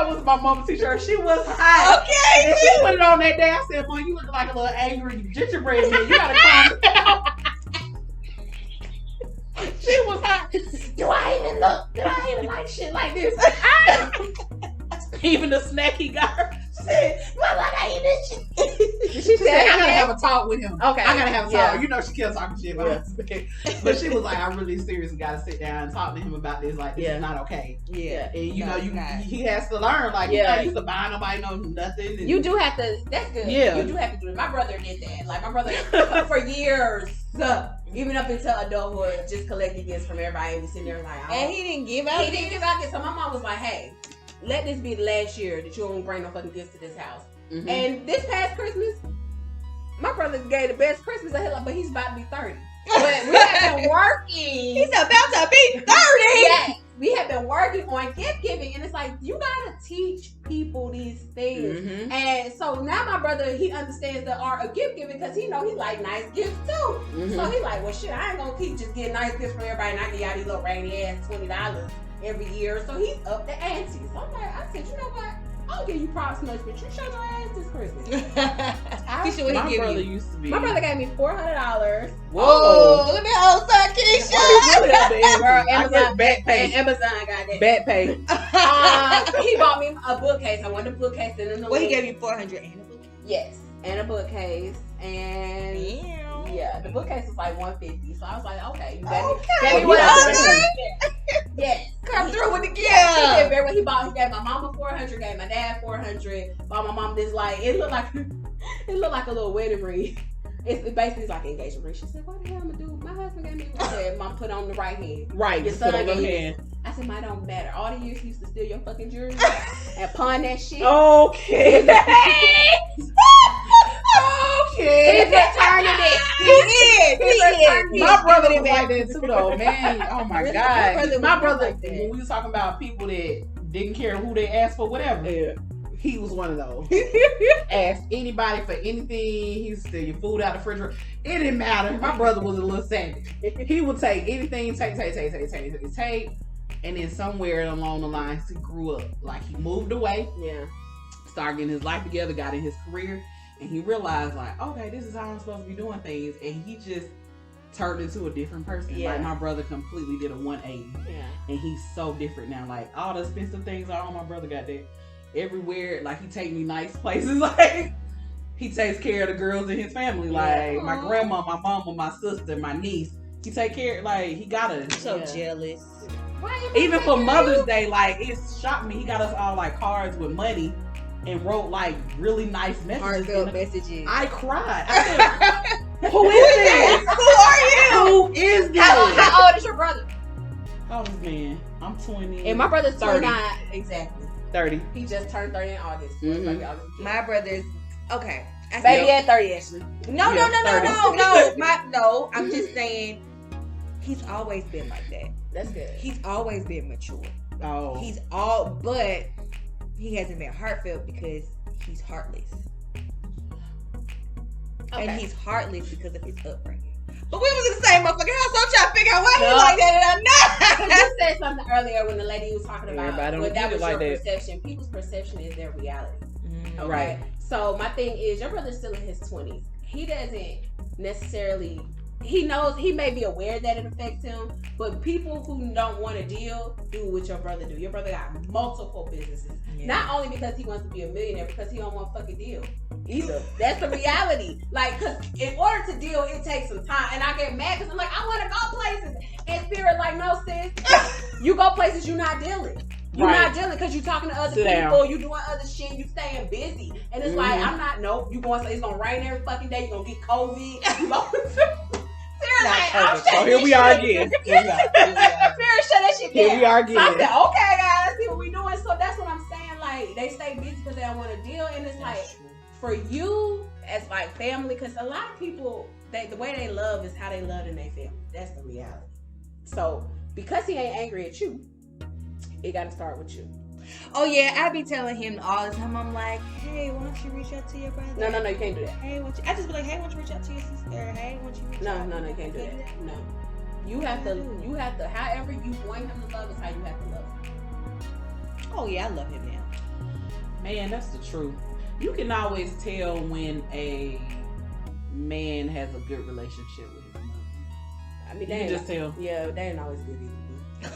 was my mama's t-shirt. She was hot. Okay. And she put it on that day. I said, boy, you look like a little angry gingerbread man. You gotta calm down. She was hot. Do I even like shit like this? Even the snack he got her. She said, well, like I eat this shit. She said, I gotta have a talk with him. Okay. I gotta have a Yeah. talk. You know, she kept talking shit about his bed. But she was like, I really seriously gotta sit down and talk to him about this. Like, this is not okay. Yeah. And you No, know, it's not. he has to learn. Like, Yeah. you're not used to buying nobody no nothing. And You do have to. That's good. Yeah. You do have to do it. My brother did that. Like my brother for years, even up until adulthood, just collected gifts from everybody and be sitting there like, oh. And he didn't give out. He didn't give out gifts. So my mom was like, hey, let this be the last year that you don't bring no fucking gifts to this house. Mhm. And this past Christmas, my brother gave the best Christmas of his life, but he's about to be 30. But we have been working. He's about to be 30. Yes, we have been working on gift giving, and it's like you gotta teach people these things. Mhm. And so now my brother, he understands the art of gift giving because he know he like nice gifts too. Mhm. So he like, well, shit, I ain't gonna keep just getting nice gifts from everybody and I give y'all these little rainy ass $20 every year. So he's up the ante. So I'm like, I said, you know what? I'll give you props much, but you showed your ass this Christmas. Keisha, what My he give brother you? used to be. My brother gave me $400. Whoa, look at old son Keisha. Really up the ante. Girl, I Amazon- guess back And pay. Amazon got that. Back pay. He bought me a bookcase. I wanted a bookcase and then the Well, he lid. gave you 400 and a book. Yes, and a bookcase, and yeah, the bookcase was like $150. So I was like, okay, you gave me, Okay. gave me Well, what you I got was. Yes, Come through with the gift. He did very well. He gave my mama 400, gave my dad 400. Bought my mom this like it looked like a little wedding ring. It's basically like an engagement ring. She said, "What the hell I'm gonna do?" My husband gave me. I said, "Mom, put on the right hand." Right. Your Just son put on gave the you hand. I said, "Mine don't matter. All the years he used to steal your fucking jewelry and pawn that shit." Okay. He Okay. just turned it. He is. My brother was like that too, though, man. Oh my Really? God. My brother, like that. when we was talking about people that didn't care who they asked for, whatever, he was one of those. Ask anybody for anything. He used to steal your food out of the refrigerator. It didn't matter. My brother was a little savage. He would take anything, take. And then somewhere along the lines, he grew up. Like, he moved away, Yeah. started getting his life together, got in his career, and he realized, like, okay, this is how I'm supposed to be doing things. And he just turned into a different person. Yeah. Like, my brother completely did a 180. Yeah. And he's so different now. Like, all the expensive things, all my brother got there. Everywhere, like, he take me nice places. Like, he takes care of the girls in his family. Like, my grandma, my mama, my sister, my niece. He take care, like, he got us. So Yeah. jealous. Even for Mother's Day, like, it shocked me. He got us all, like, cards with money and wrote, like, really nice messages. Heartfelt messages. I cried. I said, who is this? Who are you? Who is this? How old is your brother? How old is man? I'm 20. And my brother's 30. 29. Exactly. 30. He just turned 30 in August. Mhm. My brother's okay. I Baby said, at 30, actually. no. I'm just saying, he's always been like that. That's good. He's always been mature. Oh. But he hasn't been heartfelt because he's heartless. Okay. And he's heartless because of his upbringing. But we was in the same motherfucking house, so I'm trying to figure out why he Yeah. like that and I'm Because not. you said something earlier when the lady was talking about Everybody don't well, that get it was like your that. perception. People's perception is their reality. Okay? Right. So my thing is, your brother's still in his 20s. He doesn't necessarily. He knows, he may be aware that it affects him, but people who don't want to deal do what your brother do. Your brother got multiple businesses. Yeah. Not only because he wants to be a millionaire, because he don't want to fucking deal either. That's the reality. Like, because in order to deal, it takes some time. And I get mad because I'm like, I want to go places. And Spirit like, no, sis. You go places, you're not dealing. You're Right. not dealing because you're talking to other Sit people. down. You doing other shit. You staying busy. And it's like, I'm not, nope. You going, it's going to rain every fucking day. You're going to get COVID. You going like, I'm So shutting here this we are shit again. Spirit, shut that shit down. Here we are So I again. said, okay, guys, let's see what we doing. So that's what I'm saying. Like, they stay busy because they don't want to deal. And it's like, for you as like family, because a lot of people, the way they love is how they love in their family. That's the reality. So because he ain't angry at you, it got to start with you. Oh yeah, I be telling him all the time. I'm like, hey, why don't you reach out to your brother? No, you can't do that. Hey, I just be like, hey, why don't you reach out to your sister? Hey, why don't you reach out? No, you can't do that. No. You have to, however you want him to love is how you have to love him. Oh yeah, I love him now. Man, that's the truth. You can always tell when a man has a good relationship with his mother. I mean, You they can ain't just tell. Yeah, they ain't always good either.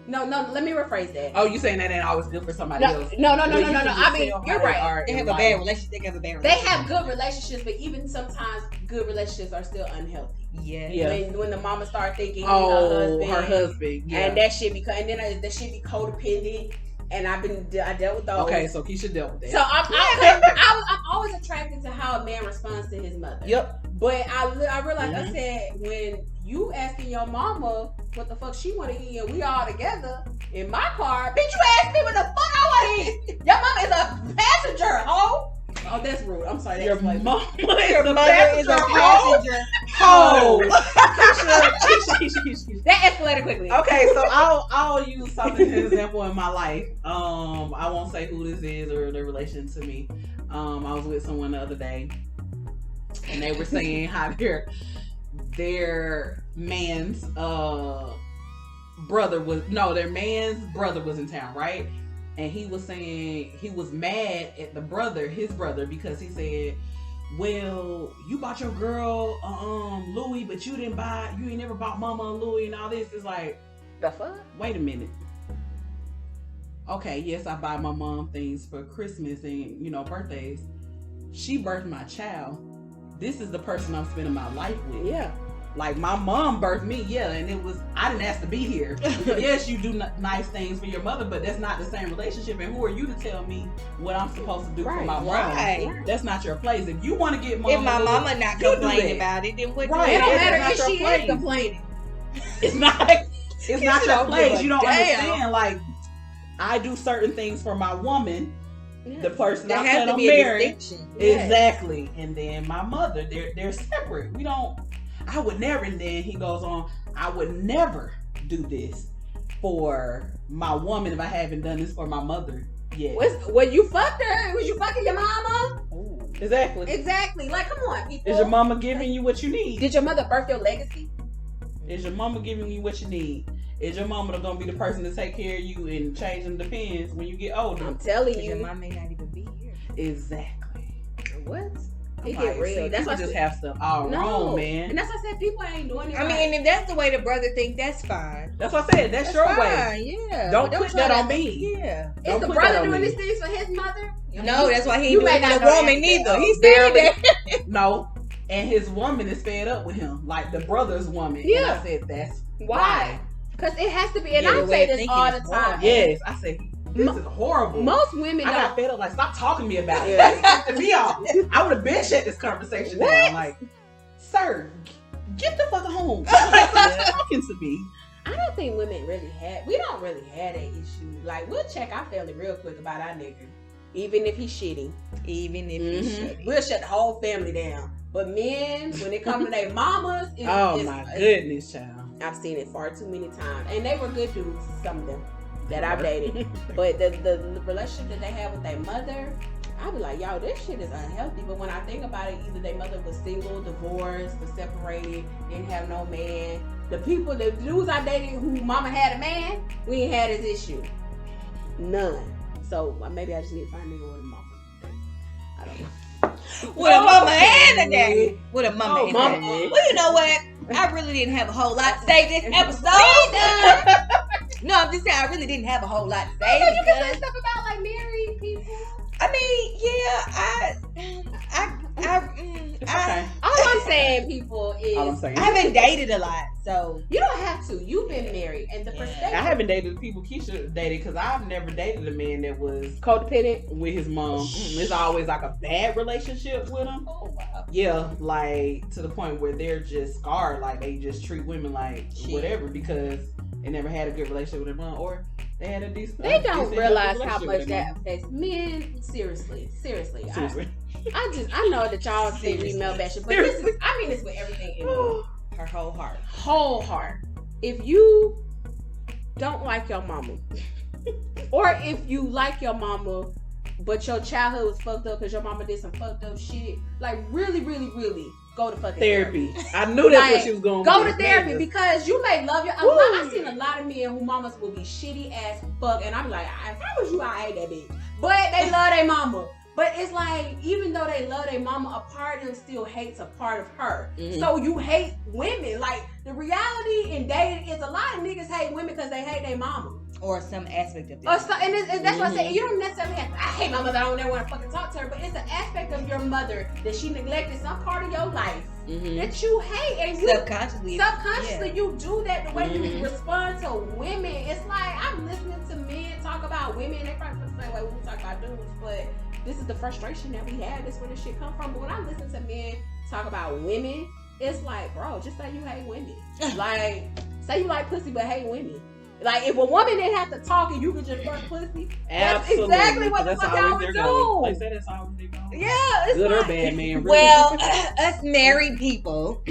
No, let me rephrase that. Oh, you saying that ain't always good for somebody else? No. But you can I just mean, tell how you're they right. are They in have a life. bad relationship. They have a bad They relationship. have good relationships, but even sometimes good relationships are still unhealthy. Yeah. When the mama start thinking he's her husband, yeah. and that shit and then that shit be codependent. And I dealt with those. Okay, so Keisha dealt with that. So I'm always attracted to how a man responds to his mother. Yep. But I realized I said when you asking your mama what the fuck she want to eat and we all together in my car, bitch, you asked me what the fuck I want to eat. Your mama is a passenger, ho. Oh, that's rude. I'm sorry. Your mama Your mother is a passenger. Ho. Keisha. That escalated quickly. Okay, so I'll use something as an example in my life. I won't say who this is or the relation to me. I was with someone the other day, and they were saying how their man's brother was in town, right? And he was saying he was mad at his brother, because he said, well, you bought your girl Louis, but you ain't never bought mama a Louis and all this. It's like, the fuck? wait a minute. Okay, yes, I buy my mom things for Christmas and, birthdays. She birthed my child. This is the person I'm spending my life with. Yeah. Like, my mom birthed me, yeah, and I didn't ask to be here. Yes, you do nice things for your mother, but that's not the same relationship. And who are you to tell me what I'm supposed to do for my mom? Right. That's not your place. If you want to get mama, If my mama not complaining about it, then what? Right. It don't That's matter not if your she place. is complaining. It's not your place. You don't damn. understand. Like, I do certain things for my woman, the person There I has plan to on be a marrying. distinction. Exactly. And then my mother, they're separate. I would never, and then he goes on, I would never do this for my woman if I haven't done this for my mother yet. When you fucked her, was you fucking your mama? Ooh. Exactly. Exactly. Like, come on, people. Is your mama giving you what you need? Did your mother birth your legacy? Is your mama giving you what you need? Is your mama gonna be the person to take care of you and change them depends when you get older? I'm telling you. Your mom may not even be here. Exactly. What? It I'm get like, real. see, That's people why just have stuff all wrong, man. And that's why I said people ain't doing it. I mean, and if that's the way the brother think, that's fine. That's what I said. That's your fine, way. Yeah. Don't put try that to- on me. Yeah. is Don't the put brother that on doing me. these things for his mother? No, that's why he You ain't may doing it not for know the woman that. neither. He Barely. said that. No. And his woman is fed up with him, like the brother's woman. Yeah. And I said, that's Why? Because it has to be, and Yeah, I the way say of this thinking all is the time. wrong. Yes. I said, this is horrible. Most women I got don't. fed up, like, stop talking to me about it. Yeah. Like, pissing me off. I would have been shut this conversation down. Like, sir, get the fuck home. Stop talking to me. I don't think women really we don't really have that issue. Like, we'll check our family real quick about our nigga. Even if he's shitty. Even if Mhm. he's shitty. We'll shut the whole family down. But men, when it comes to their mamas, Oh my goodness, child. I've seen it far too many times. And they were good dudes, some of them, that I've dated. But the relationship that they have with their mother, I be like, yo, this shit is unhealthy. But when I think about it, either their mother was single, divorced, or separated, didn't have no man. The dudes I dated who mama had a man, we ain't had this issue. None. So maybe I just need to find a nigga with a mama. I don't know. With a mama and a daddy. With a mama and a mama. daddy. Well, you know what? I really didn't have a whole lot to say this episode. No, I'm just saying I really didn't have a whole lot to say. So you can say because, stuff about like married people. I mean, yeah, Okay. All I'm saying, people, All I'm is saying. I haven't dated a lot, so you don't have to. You've been married, and the Yeah. perspective. I haven't dated the people Keisha dated, because I've never dated a man that was codependent. with his mom. It's always like a bad relationship with him. oh wow. Yeah, like to the point where they're just scarred, like they just treat women like Shit. whatever because they never had a good relationship with their mom, or they had a decent. They don't decent realize how relationship much with their that affects men. Seriously. mom. Seriously. I know that y'all see me mail that shit, but this is, I mean this with everything in me. Her whole heart. Whole heart. If you don't like your mama, or if you like your mama, but your childhood was fucked up because your mama did some fucked up shit, like really, really, really go to fucking Therapy. I knew that's Like, what she was going. Go with. to therapy because you may love your. I've seen a lot of men who mamas will be shitty as fuck, and I'm like, if I was you, I hate that bitch. But they love their mama. But it's like, even though they love their mama, a part of them still hates a part of her. Mhm. So you hate women. Like, the reality in dating is a lot of niggas hate women because they hate their mama. Or some aspect of Or this. so, and that's what I said. You don't necessarily have to, I hate my mother, I don't ever want to fucking talk to her. But it's an aspect of your mother that she neglected some part of your life that you hate. And you Subconsciously, you do that the way you respond to women. It's like, I'm listening to men talk about women, and they probably feel the same way when we talk about dudes, but this is the frustration that we have. This is where this shit come from. But when I listen to men talk about women, it's like, bro, just say you hate women. Like, say you like pussy but hate women. Like, if a woman didn't have to talk and you could just fuck pussy, that's exactly what the fuck y'all would do. Like, say that's always their goal. Yeah, it's Good like, or bad, man. Really. Well, us married people,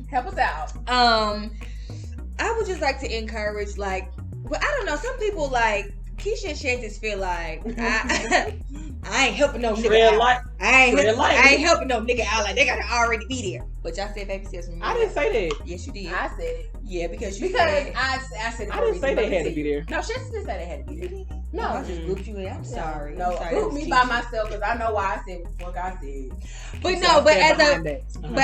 help us out. I would just like to encourage, like, well, I don't know, some people like Keisha and Shantis feel like I ain't helping no nigga out. I ain't helping no nigga out. Like, they gotta already be there. But y'all said baby steps from me. I didn't say that. Yes, you did. I said it. Yeah, because you said I said it. I didn't say they had to be there. No, she didn't say they had to be there. No, I just grouped you in. I'm sorry. No, group me by myself because I know why I said what the fuck I said. But no, but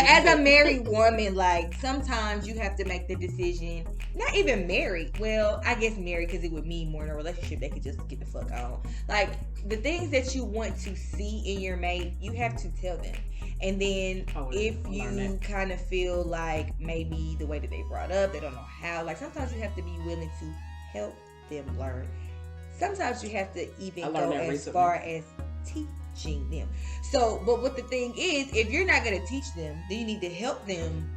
as a married woman, like, sometimes you have to make the decision. Not even married. Well, I guess married because it would mean more in a relationship. They could just get the fuck on. Like, the things that you want to see in your mate, you have to tell them. And then if you kind of feel like maybe the way that they brought up, they don't know how. Like, sometimes you have to be willing to help them learn. Sometimes you have to even go as far as teaching them. So, but what the thing is, if you're not going to teach them, then you need to help them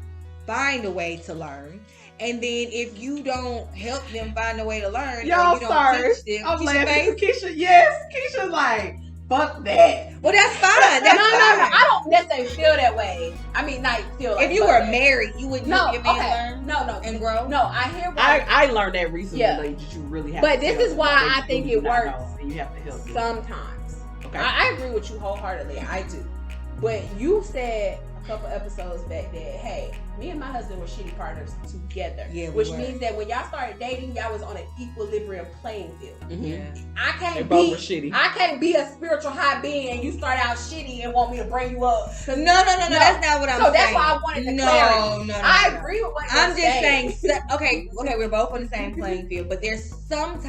find a way to learn. And then if you don't help them find a way to learn, y'all, you don't teach them. I'm laughing. Keisha, yes. Keisha, like, fuck that. Well, that's fine. That's no. I don't necessarily feel that way. I mean, like, feel like, if you were married, you wouldn't help your man learn? No. And grow? No, I hear what I learned that recently, like, that you really have but to this tell is why them. I think it works. You have to help them. Sometimes. Okay. I agree with you wholeheartedly. I do. But you said a couple episodes back that, hey, me and my husband were shitty partners together. Yeah, which means that when y'all started dating, y'all was on an equilibrium playing field. Mm-hmm. Yeah. I can't be a spiritual high being and you start out shitty and want me to bring you up. No, that's not what I'm saying. So that's why I wanted to clarify. No. I agree with what I'm you're saying. Okay, we're both on the same playing field, but there's certain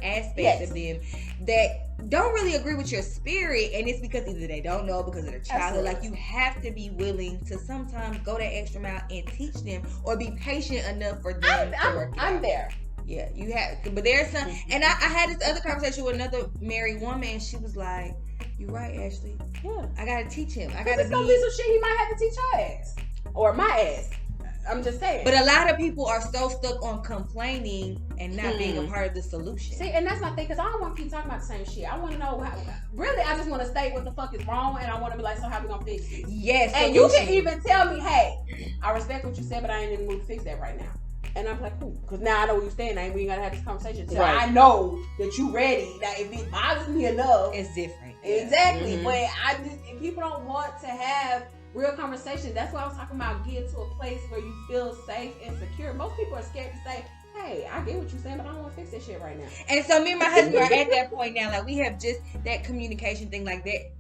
aspects of them that don't really agree with your spirit, and it's because either they don't know because of their childhood. Absolutely. Like, you have to be willing to sometimes go that extra mile and teach them, or be patient enough for them to work it I'm out. there. Yeah, you have to. But there's some, and I had this other conversation with another married woman, and she was like, "You're right, Ashley. Yeah, I gotta teach him. I gotta gonna be some shit he might have to teach her ass or my ass. I'm just saying. But a lot of people are so stuck on complaining and not being a part of the solution. See, and that's my thing, because I don't want to keep talking about the same shit. I want to know how. Really, I just want to state what the fuck is wrong, and I want to be like, so how we gonna fix it? Yes. And you can even tell me, hey, I respect what you said, but I ain't in the mood to fix that right now. And I'm like, cool, because now I know where you stand. We ain't gotta have this conversation. So right. I know that you ready. Now, if it bothers me enough, it's different. Exactly. Mm-hmm. But if people don't want to have real conversation, that's why I was talking about getting to a place where you feel safe and secure. Most people are scared to say, hey, I get what you're saying, but I don't want to fix that shit right now. And so me and my husband are at that point now. Like, we have just that communication thing like that.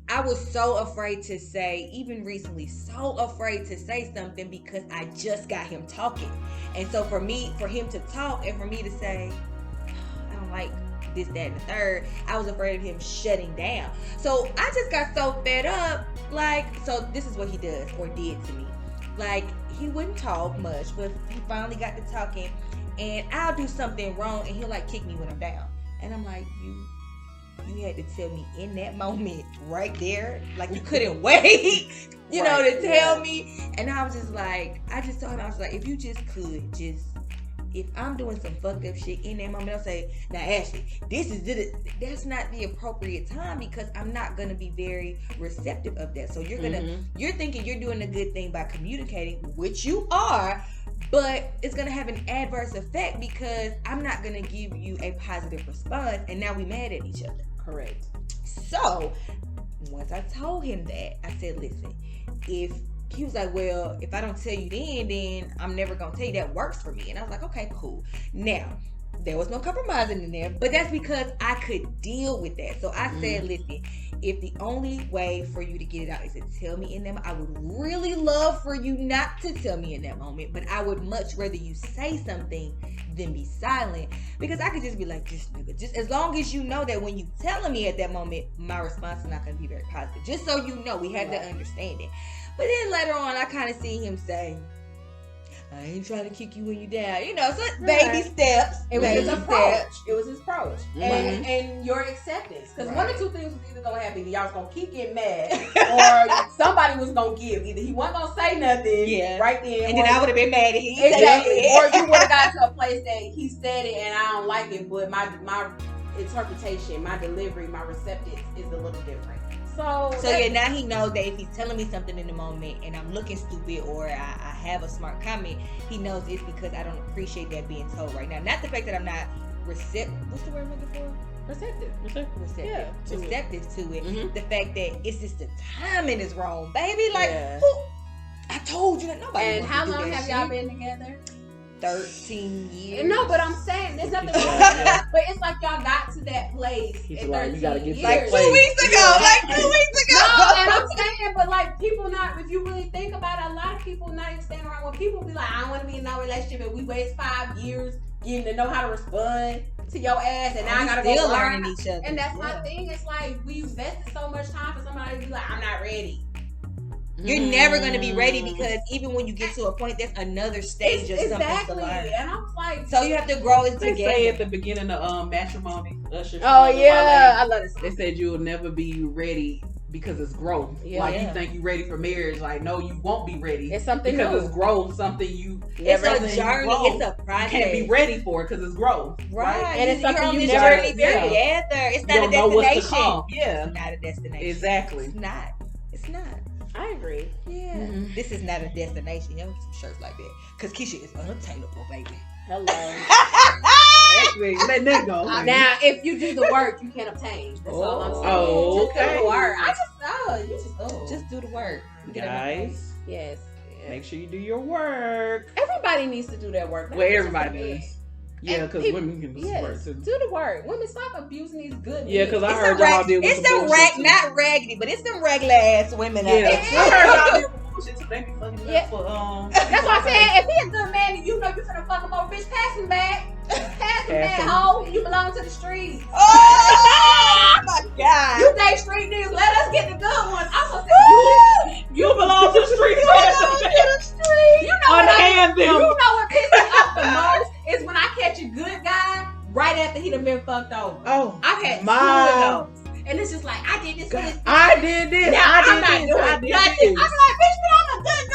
I was so afraid to say, even recently, so afraid to say something because I just got him talking. And so for him to talk and for me to say, I don't like this, that, and the third, I was afraid of him shutting down. So I just got so fed up. Like, so this is what he does or did to me. Like, he wouldn't talk much, but he finally got to talking, and I'll do something wrong and he'll like kick me when I'm down. And I'm like, you had to tell me in that moment right there. Like, you couldn't wait, you know, to tell me. And I was just like, I just told him, I was like, if you just could if I'm doing some fucked up shit in that moment, I'll say, now Ashley, that's not the appropriate time, because I'm not gonna be very receptive of that. So you're thinking you're doing a good thing by communicating, which you are, but it's gonna have an adverse effect because I'm not gonna give you a positive response, and now we mad at each other. Correct. So once I told him that, I said, listen, he was like, well, if I don't tell you then I'm never gonna tell you. That works for me. And I was like, okay, cool. Now, There was no compromising in there, but that's because I could deal with that. So I said, listen, if the only way for you to get it out is to tell me in them, I would really love for you not to tell me in that moment, but I would much rather you say something than be silent, because I could just be like, this nigga, just as long as you know that when you telling me at that moment, my response is not going to be very positive. Just so you know, we had that understanding. But then later on, I kind of see him say, I ain't trying to kick you when you down. You know, so baby steps. It was his approach. It was his approach. Mm-hmm. And your acceptance. Because one or two things was either going to happen. Either y'all was going to keep getting mad, or somebody was going to give. Either he wasn't going to say nothing right then. And then I would have been mad at him. Exactly. Or you would have got to a place that he said it and I don't like it, but my interpretation, my delivery, my receptance is a little different. So yeah, now he knows that if he's telling me something in the moment and I'm looking stupid or I have a smart comment, he knows it's because I don't appreciate that being told right now. Not the fact that I'm not receptive. What's the word I'm looking for? Receptive. Receptive. Yeah, receptive to it. Mm-hmm. The fact that it's just the timing is wrong, baby. Like, I told you that nobody. And how to do long that have shit. y'all been together? 13 years. No, but I'm saying there's nothing wrong with that. But it's like y'all got to that place He's in like, 13 you gotta get to years. that place. 2 weeks ago. Like 2 weeks ago. No, and I'm saying, but like people not, if you really think about it, a lot of people not even standing around when people be like, I don't want to be in no relationship, and we waste 5 years getting to know how to respond to your ass, and now I gotta still go learning each other. And that's my thing. It's like we invested so much time for somebody to be like, I'm not ready. You're never going to be ready, because even when you get to a point, that's another stage of something to learn. And I was like, so you have to grow it They together. say at the beginning of matrimony, Usher. oh yeah, I love this. They said you'll never be ready because it's growth. Yeah. Like you think you're ready for marriage, like no, you won't be ready. It's something because new. it's growth, something you. It's something a you journey. grow. It's a process. You can't be ready for it because it's growth. Right. And it's something you're on you this never journey together. It's You not don't a know what's to destination. come. Yeah. It's not a destination. Exactly. It's not. It's not. I agree. Yeah. Mhm. This is not a destination. You know, some shirts like that. Because Keisha is unattainable, baby. Hello. Let that go. Now, if you do the work, you can obtain. That's all I'm saying. Oh, Just do okay. the work. Just do the work. You get Guys, Yes. make sure you do your work. Everybody needs to do their work. Well, everybody does. Yeah, And because people- women can do some Yes. work too. Do the work. Women, stop abusing these good Yeah, men. because I It's heard some y'all deal with It's some some bullshit too. not raggedy, but it's some regular ass women out Yeah, there. I heard y'all deal with bullshit too. They be fucking Yeah. up for That's what I'm saying. If he a good man and you know you finna fuck him over, bitch, pass him back. Pass him back, him. hoe. You belong to the streets. Oh my god! You date street niggas. Let us get the good ones. I'm supposed to You belong to the street. You know what Unhand you them. know what pisses me off the most is when I catch a good guy right after he done been fucked over. Oh, I've had my. 2 of those. And it's just like, I did this for this. I did this. Now, I did I'm not this. doing I did nothing. this. I'm like, bitch, but I'm a good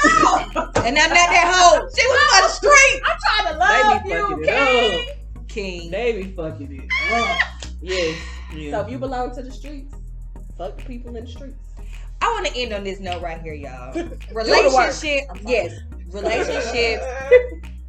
girl. And I'm not that hoe. She was on the street. I'm trying to They love be you, fucking king. it up. King. They be fucking it up. Yes. Yeah. So if you belong to the streets, fuck the people in the streets. I want to end on this note right here, y'all. the work. Relationship, yes, relationships.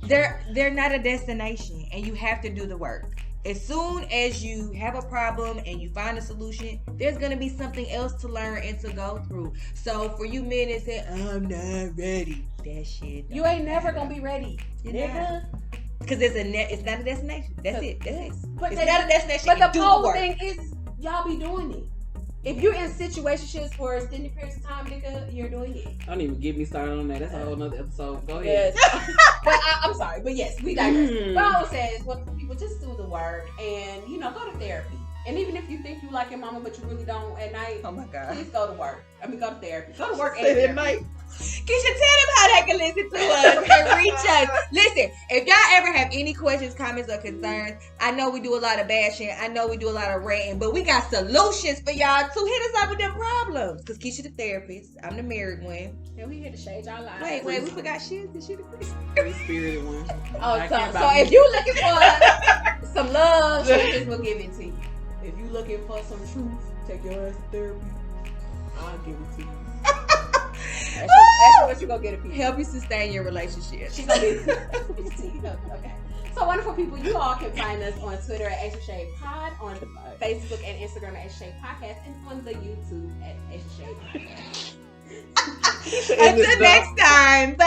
They're not a destination, and you have to do the work. As soon as you have a problem and you find a solution, there's gonna be something else to learn and to go through. So for you men that say, I'm not ready, that shit. You ain't never gonna be ready, You're nigga. Because it's not a destination. That's it. That's it. But It's the- not a destination. But You the do whole work. thing is, y'all be doing it. If you're in situationships for extended periods of time, nigga, you're doing it. Don't even get me started on that. That's a whole nother episode. Go ahead. Yes. But I'm sorry, but yes, we digress. Mm. What I would say is, what people just do the work and go to therapy. And even if you think you like your mama, but you really don't at night, Oh my God. please go to work. Go to therapy. Go to work and Say that therapy. night. Keisha, tell them how they can listen to us and reach us. Listen, if y'all ever have any questions, comments, or concerns, I know we do a lot of bashing. I know we do a lot of ranting, but we got solutions for y'all to hit us up with them problems. Because Keisha the therapist, I'm the married one. And we here to shade y'all lives. Wait, we forgot she is the free. Free spirited one. Oh, I care so about if you. you looking for some love, Jesus will give it to you. If you looking for some truth, take your ass to therapy. I'll give it to you. That's what you gonna get a piece. Help you sustain your relationship. She's gonna be okay. So wonderful people, you all can find us on Twitter at Extra Shade Pod, on Facebook and Instagram at Extra Shade Podcast, and on the YouTube at Extra Shade Podcast. Until next time, bye.